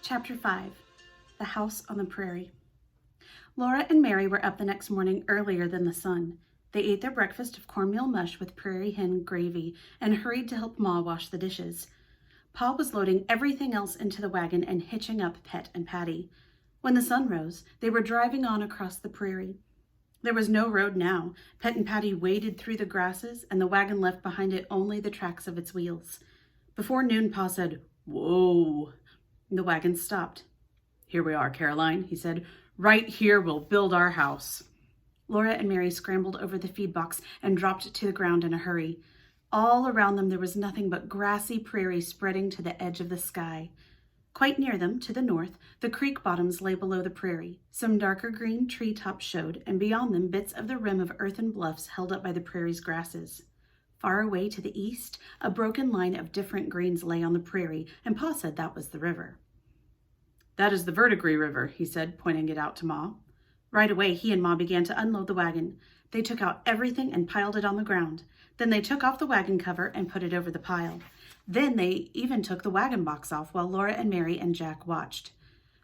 Chapter 5. The House on the Prairie. Laura and Mary were up the next morning earlier than the sun. They ate their breakfast of cornmeal mush with prairie hen gravy and hurried to help Ma wash the dishes. Pa was loading everything else into the wagon and hitching up Pet and Patty. When the sun rose, they were driving on across the prairie. There was no road now. Pet and Patty waded through the grasses, and the wagon left behind it only the tracks of its wheels. Before noon, Pa said, "Whoa." The wagon stopped. "Here we are, Caroline," he said. "Right here we'll build our house." Laura and Mary scrambled over the feed box and dropped to the ground in a hurry. All around them there was nothing but grassy prairie spreading to the edge of the sky. Quite near them, to the north, the creek bottoms lay below the prairie. Some darker green treetops showed, and beyond them bits of the rim of earthen bluffs held up by the prairie's grasses. Far away to the east, a broken line of different greens lay on the prairie, and Pa said that was the river. "That is the Verdigris River," he said, pointing it out to Ma. Right away, he and Ma began to unload the wagon. They took out everything and piled it on the ground. Then they took off the wagon cover and put it over the pile. Then they even took the wagon box off while Laura and Mary and Jack watched.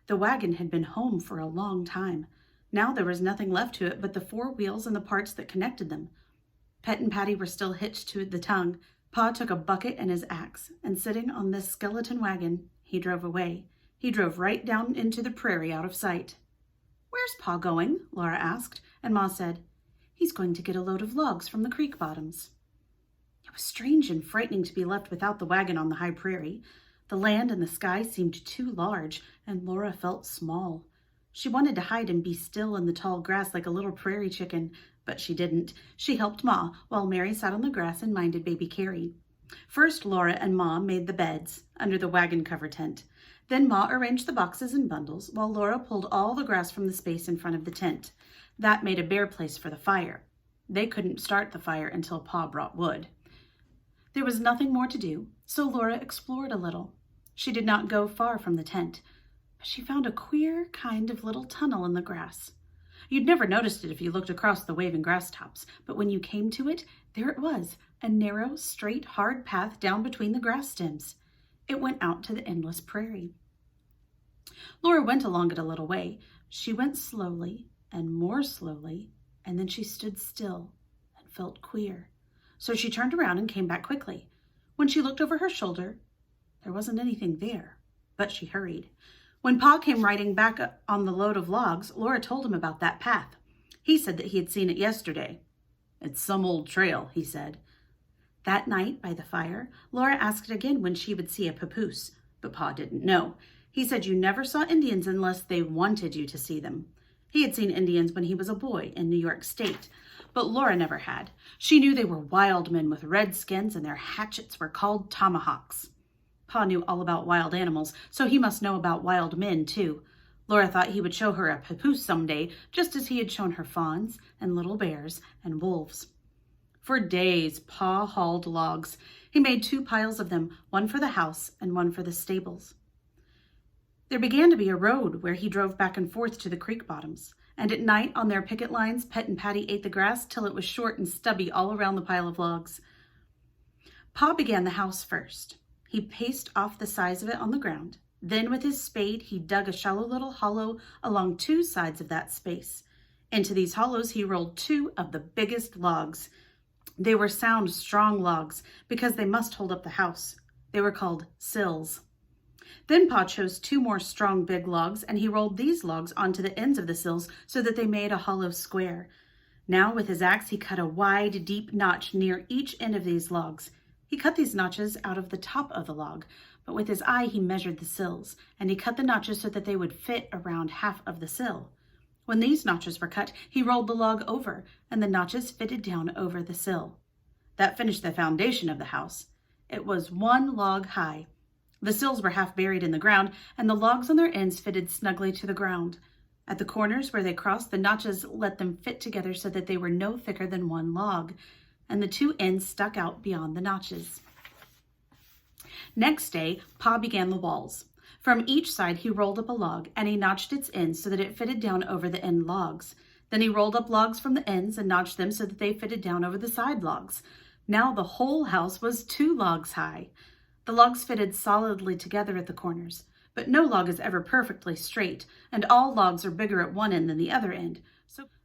The wagon had been home for a long time. Now there was nothing left to it but the four wheels and the parts that connected them. Pet and Patty were still hitched to the tongue. Pa took a bucket and his axe, and sitting on this skeleton wagon, he drove away. He drove right down into the prairie out of sight. "Where's Pa going?" Laura asked, and Ma said, "He's going to get a load of logs from the creek bottoms." It was strange and frightening to be left without the wagon on the high prairie. The land and the sky seemed too large, and Laura felt small. She wanted to hide and be still in the tall grass like a little prairie chicken, but she didn't. She helped Ma, while Mary sat on the grass and minded baby Carrie. First, Laura and Ma made the beds under the wagon cover tent. Then Ma arranged the boxes and bundles, while Laura pulled all the grass from the space in front of the tent. That made a bare place for the fire. They couldn't start the fire until Pa brought wood. There was nothing more to do, so Laura explored a little. She did not go far from the tent, but she found a queer kind of little tunnel in the grass. You'd never noticed it if you looked across the waving grass tops, but when you came to it, there it was, a narrow, straight, hard path down between the grass stems. It went out to the endless prairie. Laura went along it a little way. She went slowly and more slowly, and then she stood still and felt queer. So she turned around and came back quickly. When she looked over her shoulder, there wasn't anything there, but she hurried. When Pa came riding back on the load of logs, Laura told him about that path. He said that he had seen it yesterday. "It's some old trail," he said. That night, by the fire, Laura asked again when she would see a papoose, but Pa didn't know. He said you never saw Indians unless they wanted you to see them. He had seen Indians when he was a boy in New York State, but Laura never had. She knew they were wild men with red skins, and their hatchets were called tomahawks. Pa knew all about wild animals, so he must know about wild men, too. Laura thought he would show her a papoose someday, just as he had shown her fawns and little bears and wolves. For days, Pa hauled logs. He made 2 piles of them, one for the house and one for the stables. There began to be a road where he drove back and forth to the creek bottoms, and at night on their picket lines, Pet and Patty ate the grass till it was short and stubby all around the pile of logs. Pa began the house first. He paced off the size of it on the ground. Then with his spade, he dug a shallow little hollow along 2 sides of that space. Into these hollows, he rolled 2 of the biggest logs. They were sound, strong logs because they must hold up the house. They were called sills. Then Pa chose 2 more strong, big logs, and he rolled these logs onto the ends of the sills so that they made a hollow square. Now with his axe, he cut a wide, deep notch near each end of these logs. He cut these notches out of the top of the log, but with his eye he measured the sills, and he cut the notches so that they would fit around half of the sill. When these notches were cut, he rolled the log over, and the notches fitted down over the sill. That finished the foundation of the house. It was 1 log high. The sills were half buried in the ground, and the logs on their ends fitted snugly to the ground. At the corners where they crossed, the notches let them fit together so that they were no thicker than 1 log, and the 2 ends stuck out beyond the notches. Next day, Pa began the walls. From each side, he rolled up a log, and he notched its ends so that it fitted down over the end logs. Then he rolled up logs from the ends and notched them so that they fitted down over the side logs. Now the whole house was 2 logs high. The logs fitted solidly together at the corners. But no log is ever perfectly straight, and all logs are bigger at one end than the other end,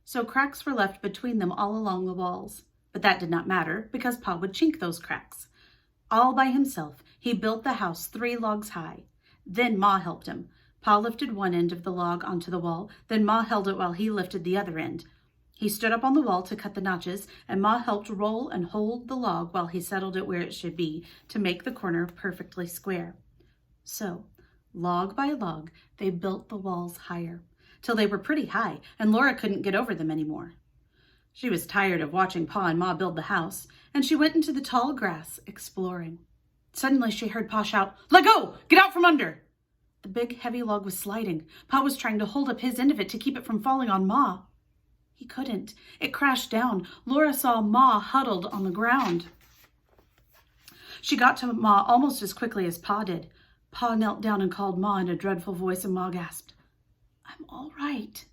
so cracks were left between them all along the walls. But that did not matter, because Pa would chink those cracks. All by himself, he built the house 3 logs high. Then Ma helped him. Pa lifted one end of the log onto the wall, then Ma held it while he lifted the other end. He stood up on the wall to cut the notches, and Ma helped roll and hold the log while he settled it where it should be to make the corner perfectly square. So, log by log, they built the walls higher, till they were pretty high, and Laura couldn't get over them anymore. She was tired of watching Pa and Ma build the house, and she went into the tall grass, exploring. Suddenly she heard Pa shout, "Let go! Get out from under!" The big, heavy log was sliding. Pa was trying to hold up his end of it to keep it from falling on Ma. He couldn't. It crashed down. Laura saw Ma huddled on the ground. She got to Ma almost as quickly as Pa did. Pa knelt down and called Ma in a dreadful voice, and Ma gasped, "I'm all right."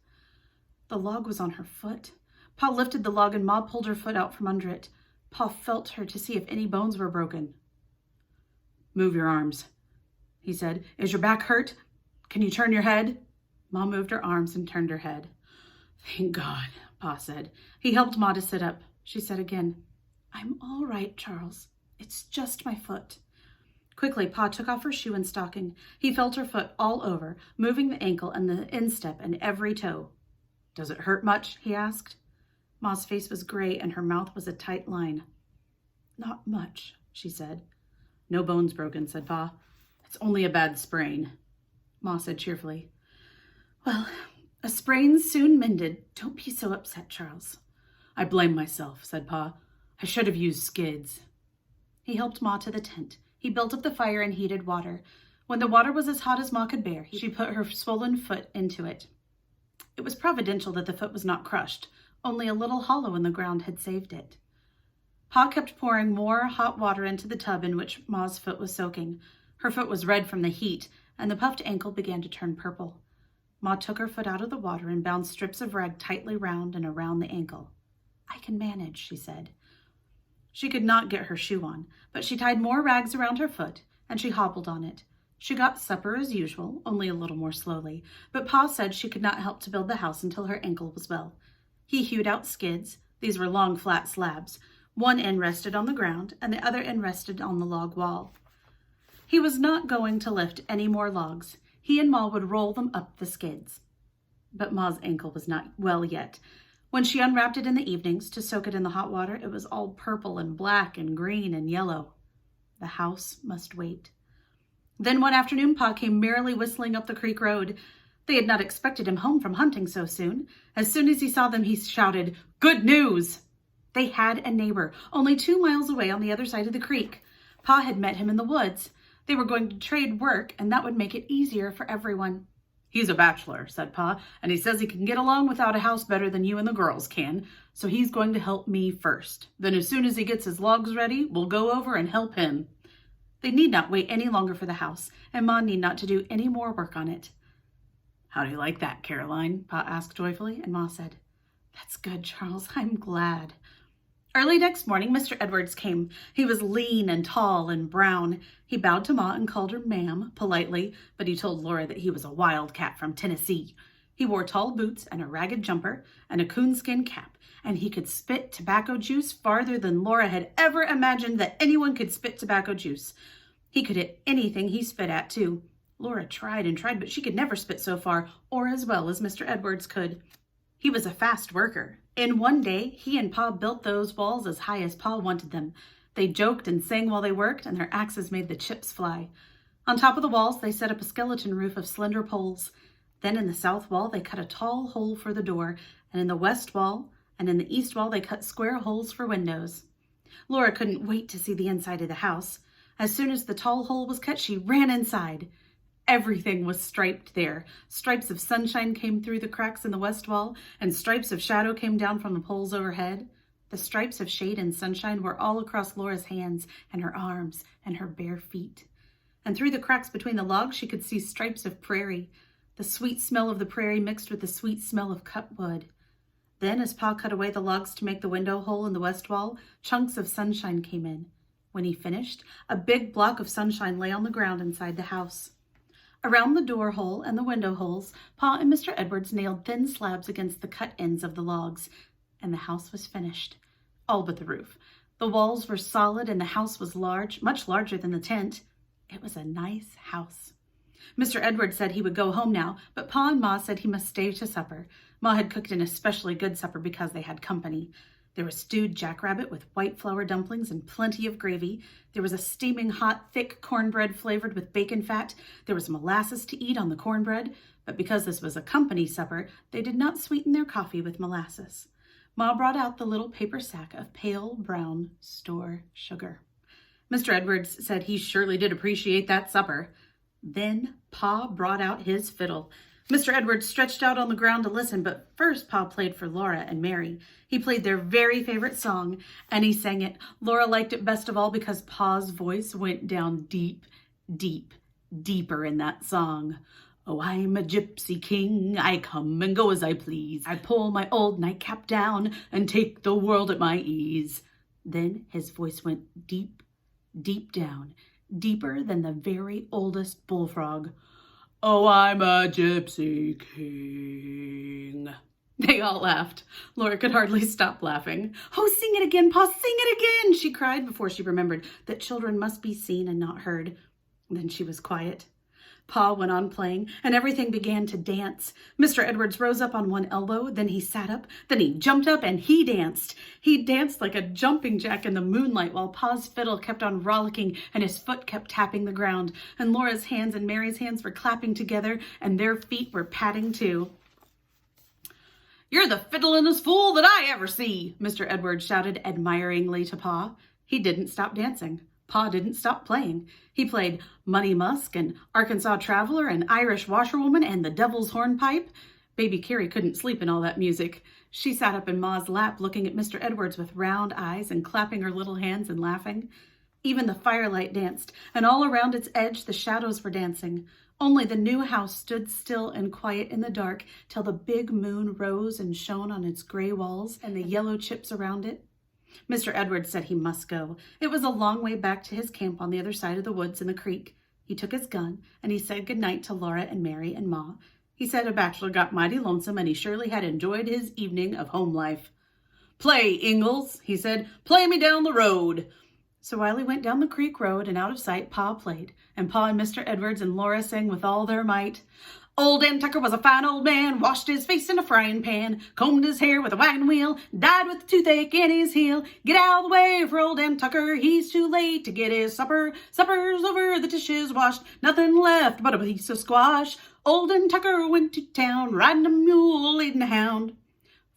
The log was on her foot. Pa lifted the log and Ma pulled her foot out from under it. Pa felt her to see if any bones were broken. "Move your arms," he said. "Is your back hurt? Can you turn your head?" Ma moved her arms and turned her head. "Thank God," Pa said. He helped Ma to sit up. She said again, "I'm all right, Charles. It's just my foot." Quickly, Pa took off her shoe and stocking. He felt her foot all over, moving the ankle and the instep and every toe. "Does it hurt much?" he asked. Ma's face was gray and her mouth was a tight line. "Not much," she said. "No bones broken," said Pa. "It's only a bad sprain," Ma said cheerfully. "Well, a sprain's soon mended. Don't be so upset, Charles." "I blame myself," said Pa. "I should have used skids." He helped Ma to the tent. He built up the fire and heated water. When the water was as hot as Ma could bear, she put her swollen foot into it. It was providential that the foot was not crushed. Only a little hollow in the ground had saved it. Pa kept pouring more hot water into the tub in which Ma's foot was soaking. Her foot was red from the heat, and the puffed ankle began to turn purple. Ma took her foot out of the water and bound strips of rag tightly round and around the ankle. "I can manage," she said. She could not get her shoe on, but she tied more rags around her foot, and she hobbled on it. She got supper as usual, only a little more slowly, but Pa said she could not help to build the house until her ankle was well. He hewed out skids. These were long, flat slabs. One end rested on the ground, and the other end rested on the log wall. He was not going to lift any more logs. He and Ma would roll them up the skids. But Ma's ankle was not well yet. When she unwrapped it in the evenings to soak it in the hot water, it was all purple and black and green and yellow. The house must wait. Then one afternoon, Pa came merrily whistling up the creek road. They had not expected him home from hunting so soon. As soon as he saw them, he shouted, "Good news!" They had a neighbor, only 2 miles away on the other side of the creek. Pa had met him in the woods. They were going to trade work, and that would make it easier for everyone. "He's a bachelor," said Pa, "and he says he can get along without a house better than you and the girls can, so he's going to help me first. Then as soon as he gets his logs ready, we'll go over and help him." They need not wait any longer for the house, and Ma need not to do any more work on it. "How do you like that, Caroline?" Pa asked joyfully, and Ma said, "That's good, Charles. I'm glad." Early next morning, Mr. Edwards came. He was lean and tall and brown. He bowed to Ma and called her ma'am politely, but he told Laura that he was a wildcat from Tennessee. He wore tall boots and a ragged jumper and a coonskin cap, and he could spit tobacco juice farther than Laura had ever imagined that anyone could spit tobacco juice. He could hit anything he spit at, too. Laura tried and tried, but she could never spit so far or as well as Mr. Edwards could. He was a fast worker. In one day, he and Pa built those walls as high as Pa wanted them. They joked and sang while they worked, and their axes made the chips fly. On top of the walls, they set up a skeleton roof of slender poles. Then in the south wall, they cut a tall hole for the door, and in the west wall and in the east wall, they cut square holes for windows. Laura couldn't wait to see the inside of the house. As soon as the tall hole was cut, she ran inside. Everything was striped there. Stripes of sunshine came through the cracks in the west wall, and stripes of shadow came down from the poles overhead. The stripes of shade and sunshine were all across Laura's hands and her arms and her bare feet. And through the cracks between the logs, she could see stripes of prairie. The sweet smell of the prairie mixed with the sweet smell of cut wood. Then, as Pa cut away the logs to make the window hole in the west wall, chunks of sunshine came in. When he finished, a big block of sunshine lay on the ground inside the house. Around the door hole and the window holes, Pa and Mr. Edwards nailed thin slabs against the cut ends of the logs, and the house was finished. All but the roof. The walls were solid and the house was large, much larger than the tent. It was a nice house. Mr. Edwards said he would go home now, but Pa and Ma said he must stay to supper. Ma had cooked an especially good supper because they had company. There was stewed jackrabbit with white flour dumplings and plenty of gravy. There was a steaming hot, thick cornbread flavored with bacon fat. There was molasses to eat on the cornbread, but because this was a company supper, they did not sweeten their coffee with molasses. Ma brought out the little paper sack of pale brown store sugar. Mr. Edwards said he surely did appreciate that supper. Then Pa brought out his fiddle. Mr. Edwards stretched out on the ground to listen, but first Pa played for Laura and Mary. He played their very favorite song, and he sang it. Laura liked it best of all because Pa's voice went down deep, deep, deeper in that song. Oh, I'm a gypsy king, I come and go as I please. I pull my old nightcap down and take the world at my ease. Then his voice went deep, deep down, deeper than the very oldest bullfrog. Oh, I'm a gypsy king. They all laughed. Laura could hardly stop laughing. Oh, sing it again, Pa, sing it again, she cried before she remembered that children must be seen and not heard. Then she was quiet. Pa went on playing, and everything began to dance. Mr. Edwards rose up on one elbow, then he sat up, then he jumped up, and he danced. He danced like a jumping jack in the moonlight while Pa's fiddle kept on rollicking and his foot kept tapping the ground, and Laura's hands and Mary's hands were clapping together, and their feet were patting too. You're the fiddlingest fool that I ever see, Mr. Edwards shouted admiringly to Pa. He didn't stop dancing. Pa didn't stop playing. He played Money Musk and Arkansas Traveler and Irish Washerwoman and the Devil's Hornpipe. Baby Carrie couldn't sleep in all that music. She sat up in Ma's lap looking at Mr. Edwards with round eyes and clapping her little hands and laughing. Even the firelight danced, and all around its edge the shadows were dancing. Only the new house stood still and quiet in the dark till the big moon rose and shone on its gray walls and the yellow chips around it. Mr. Edwards said he must go. It was a long way back to his camp on the other side of the woods in the creek. He took his gun, and he said goodnight to Laura and Mary and Ma. He said a bachelor got mighty lonesome, and he surely had enjoyed his evening of home life. Play, Ingalls, he said. Play me down the road. So while he went down the creek road and out of sight, Pa played, and Pa and Mr. Edwards and Laura sang with all their might. Old Dan Tucker was a fine old man, washed his face in a frying pan, combed his hair with a wagon wheel, died with a toothache in his heel. Get out of the way for old Dan Tucker, he's too late to get his supper. Supper's over, the dishes washed, nothing left but a piece of squash. Old Dan Tucker went to town, riding a mule, leading a hound.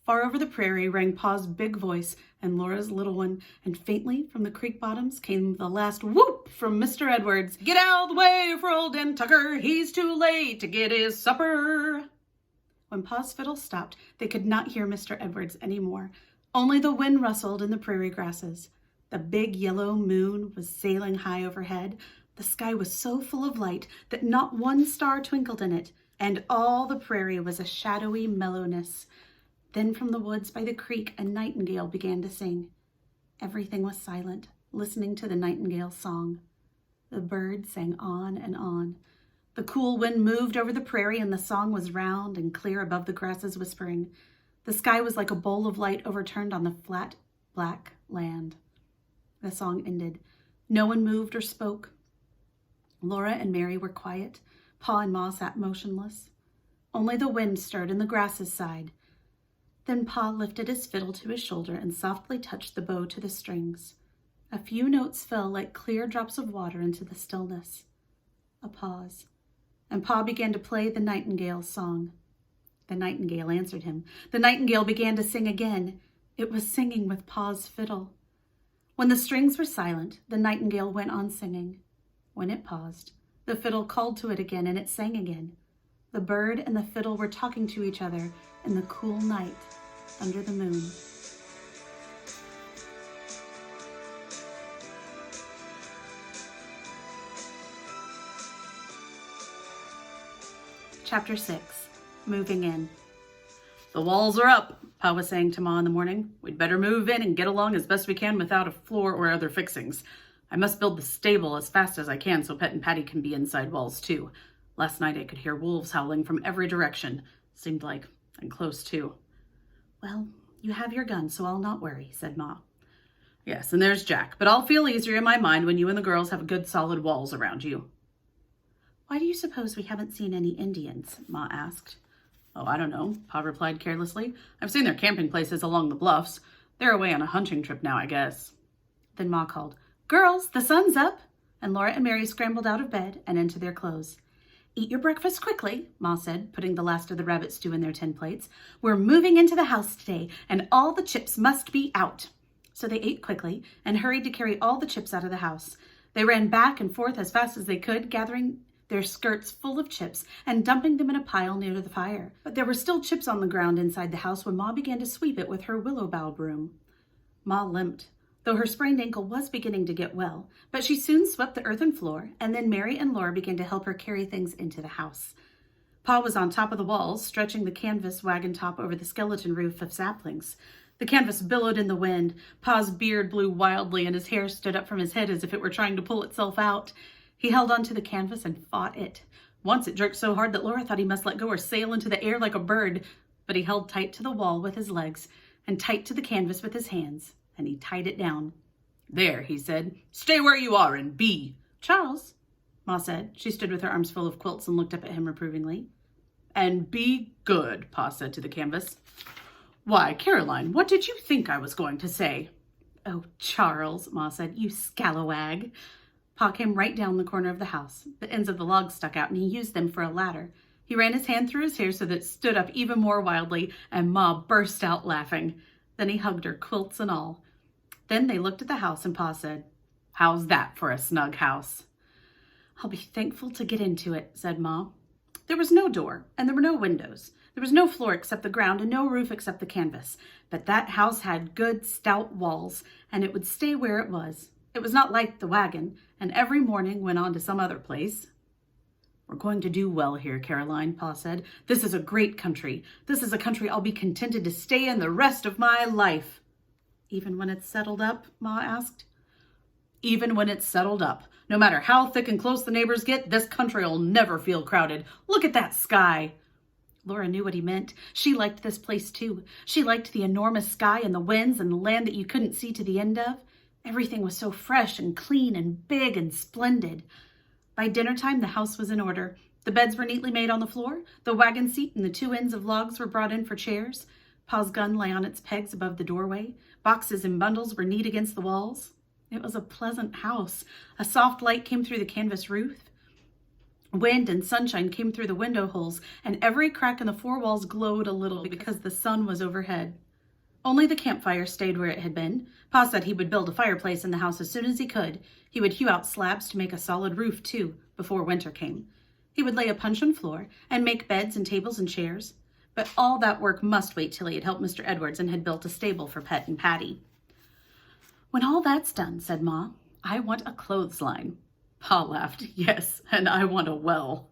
Far over the prairie rang Pa's big voice and Laura's little one, and faintly from the creek bottoms came the last whoop from Mr. Edwards. Get out of the way for old Dan Tucker, he's too late to get his supper. When Pa's fiddle stopped, they could not hear Mr. Edwards any more. Only the wind rustled in the prairie grasses. The big yellow moon was sailing high overhead. The sky was so full of light that not one star twinkled in it, and all the prairie was a shadowy mellowness. Then from the woods by the creek, a nightingale began to sing. Everything was silent, listening to the nightingale's song. The bird sang on and on. The cool wind moved over the prairie, and the song was round and clear above the grasses whispering. The sky was like a bowl of light overturned on the flat, black land. The song ended. No one moved or spoke. Laura and Mary were quiet. Pa and Ma sat motionless. Only the wind stirred and the grasses sighed. Then Pa lifted his fiddle to his shoulder and softly touched the bow to the strings. A few notes fell like clear drops of water into the stillness. A pause, and Pa began to play the nightingale's song. The nightingale answered him. The nightingale began to sing again. It was singing with Pa's fiddle. When the strings were silent, the nightingale went on singing. When it paused, the fiddle called to it again, and it sang again. The bird and the fiddle were talking to each other in the cool night under the moon. Chapter 6, Moving In. The walls are up, Pa was saying to Ma in the morning. We'd better move in and get along as best we can without a floor or other fixings. I must build the stable as fast as I can so Pet and Patty can be inside walls too. Last night I could hear wolves howling from every direction. Seemed like, and close too. Well, you have your gun, so I'll not worry, said Ma. Yes, and there's Jack, but I'll feel easier in my mind when you and the girls have good solid walls around you. Why do you suppose we haven't seen any Indians? Ma asked. Oh, I don't know, Pa replied carelessly. I've seen their camping places along the bluffs. They're away on a hunting trip now, I guess. Then Ma called, Girls, the sun's up! And Laura and Mary scrambled out of bed and into their clothes. Eat your breakfast quickly, Ma said, putting the last of the rabbit stew in their tin plates. We're moving into the house today, and all the chips must be out. So they ate quickly and hurried to carry all the chips out of the house. They ran back and forth as fast as they could, gathering their skirts full of chips and dumping them in a pile near the fire. But there were still chips on the ground inside the house when Ma began to sweep it with her willow bough broom. Ma limped, though her sprained ankle was beginning to get well, but she soon swept the earthen floor, and then Mary and Laura began to help her carry things into the house. Pa was on top of the walls, stretching the canvas wagon top over the skeleton roof of saplings. The canvas billowed in the wind. Pa's beard blew wildly, and his hair stood up from his head as if it were trying to pull itself out. He held onto the canvas and fought it. Once it jerked so hard that Laura thought he must let go or sail into the air like a bird, but he held tight to the wall with his legs and tight to the canvas with his hands, and he tied it down. There, he said. Stay where you are and be. Charles, Ma said. She stood with her arms full of quilts and looked up at him reprovingly. And be good, Pa said to the canvas. Why, Caroline, what did you think I was going to say? Oh, Charles, Ma said, you scalawag. Pa came right down the corner of the house. The ends of the logs stuck out, and he used them for a ladder. He ran his hand through his hair so that it stood up even more wildly, and Ma burst out laughing. Then he hugged her, quilts and all. Then they looked at the house, and Pa said, How's that for a snug house? I'll be thankful to get into it, said Ma. There was no door, and there were no windows. There was no floor except the ground and no roof except the canvas. But that house had good, stout walls, and it would stay where it was. It was not like the wagon, and every morning went on to some other place. We're going to do well here, Caroline, Pa said. This is a great country. This is a country I'll be contented to stay in the rest of my life. Even when it's settled up? Ma asked. Even when it's settled up. No matter how thick and close the neighbors get, this country'll never feel crowded. Look at that sky. Laura knew what he meant. She liked this place too. She liked the enormous sky and the winds and the land that you couldn't see to the end of. Everything was so fresh and clean and big and splendid. By dinner time, the house was in order. The beds were neatly made on the floor. The wagon seat and the two ends of logs were brought in for chairs. Pa's gun lay on its pegs above the doorway. Boxes and bundles were neat against the walls. It was a pleasant house. A soft light came through the canvas roof. Wind and sunshine came through the window holes, and every crack in the four walls glowed a little because the sun was overhead. Only the campfire stayed where it had been. Pa said he would build a fireplace in the house as soon as he could. He would hew out slabs to make a solid roof, too, before winter came. He would lay a puncheon floor and make beds and tables and chairs. But all that work must wait till he had helped Mr. Edwards and had built a stable for Pet and Patty. When all that's done, said Ma, I want a clothesline. Pa laughed. Yes, and I want a well.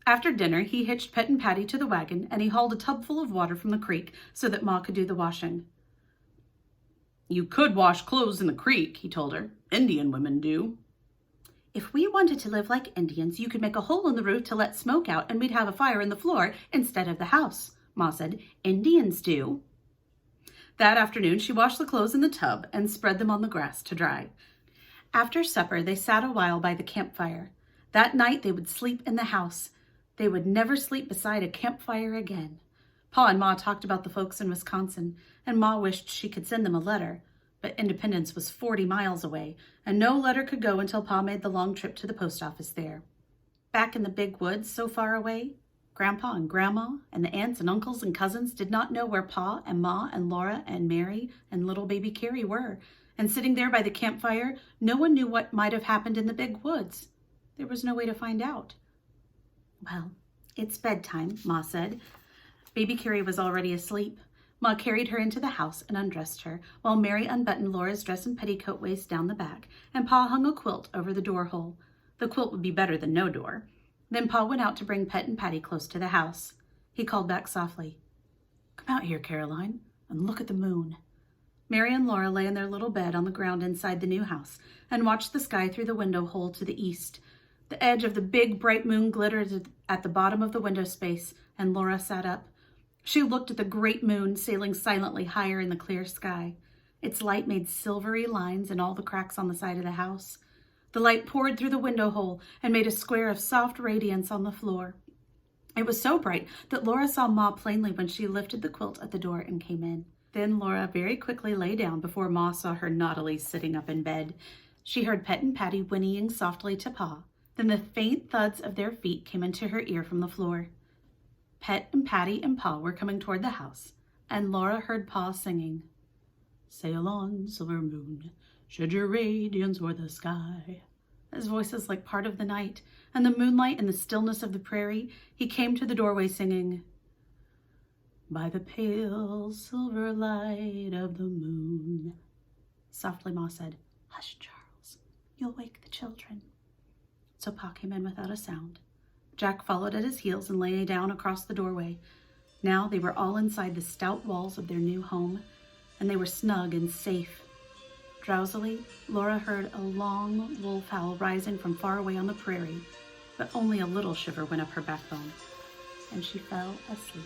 After dinner, he hitched Pet and Patty to the wagon, and he hauled a tub full of water from the creek so that Ma could do the washing. You could wash clothes in the creek, he told her. Indian women do. If we wanted to live like Indians, you could make a hole in the roof to let smoke out, and we'd have a fire in the floor instead of the house, Ma said. Indians do. That afternoon, she washed the clothes in the tub and spread them on the grass to dry. After supper, they sat a while by the campfire. That night, they would sleep in the house. They would never sleep beside a campfire again. Pa and Ma talked about the folks in Wisconsin, and Ma wished she could send them a letter. But Independence was 40 miles away, and no letter could go until Pa made the long trip to the post office there. Back in the big woods so far away, Grandpa and Grandma and the aunts and uncles and cousins did not know where Pa and Ma and Laura and Mary and little baby Carrie were. And sitting there by the campfire, no one knew what might have happened in the big woods. There was no way to find out. Well, it's bedtime, Ma said. Baby Carrie was already asleep. Ma carried her into the house and undressed her, while Mary unbuttoned Laura's dress and petticoat waist down the back, and Pa hung a quilt over the door hole. The quilt would be better than no door. Then Pa went out to bring Pet and Patty close to the house. He called back softly, Come out here, Caroline, and look at the moon. Mary and Laura lay in their little bed on the ground inside the new house and watched the sky through the window hole to the east. The edge of the big, bright moon glittered at the bottom of the window space, and Laura sat up. She looked at the great moon sailing silently higher in the clear sky. Its light made silvery lines in all the cracks on the side of the house. The light poured through the window hole and made a square of soft radiance on the floor. It was so bright that Laura saw Ma plainly when she lifted the quilt at the door and came in. Then Laura very quickly lay down before Ma saw her naughtily sitting up in bed. She heard Pet and Patty whinnying softly to Pa. Then the faint thuds of their feet came into her ear from the floor. Pet and Patty and Pa were coming toward the house, and Laura heard Pa singing, "Sail on, silver moon, shed your radiance o'er the sky." His voice is like part of the night, and the moonlight and the stillness of the prairie. He came to the doorway singing, "By the pale silver light of the moon." Softly Ma said, "Hush, Charles, you'll wake the children." So Pa came in without a sound. Jack followed at his heels and lay down across the doorway. Now they were all inside the stout walls of their new home, and they were snug and safe. Drowsily, Laura heard a long wolf howl rising from far away on the prairie, but only a little shiver went up her backbone, and she fell asleep.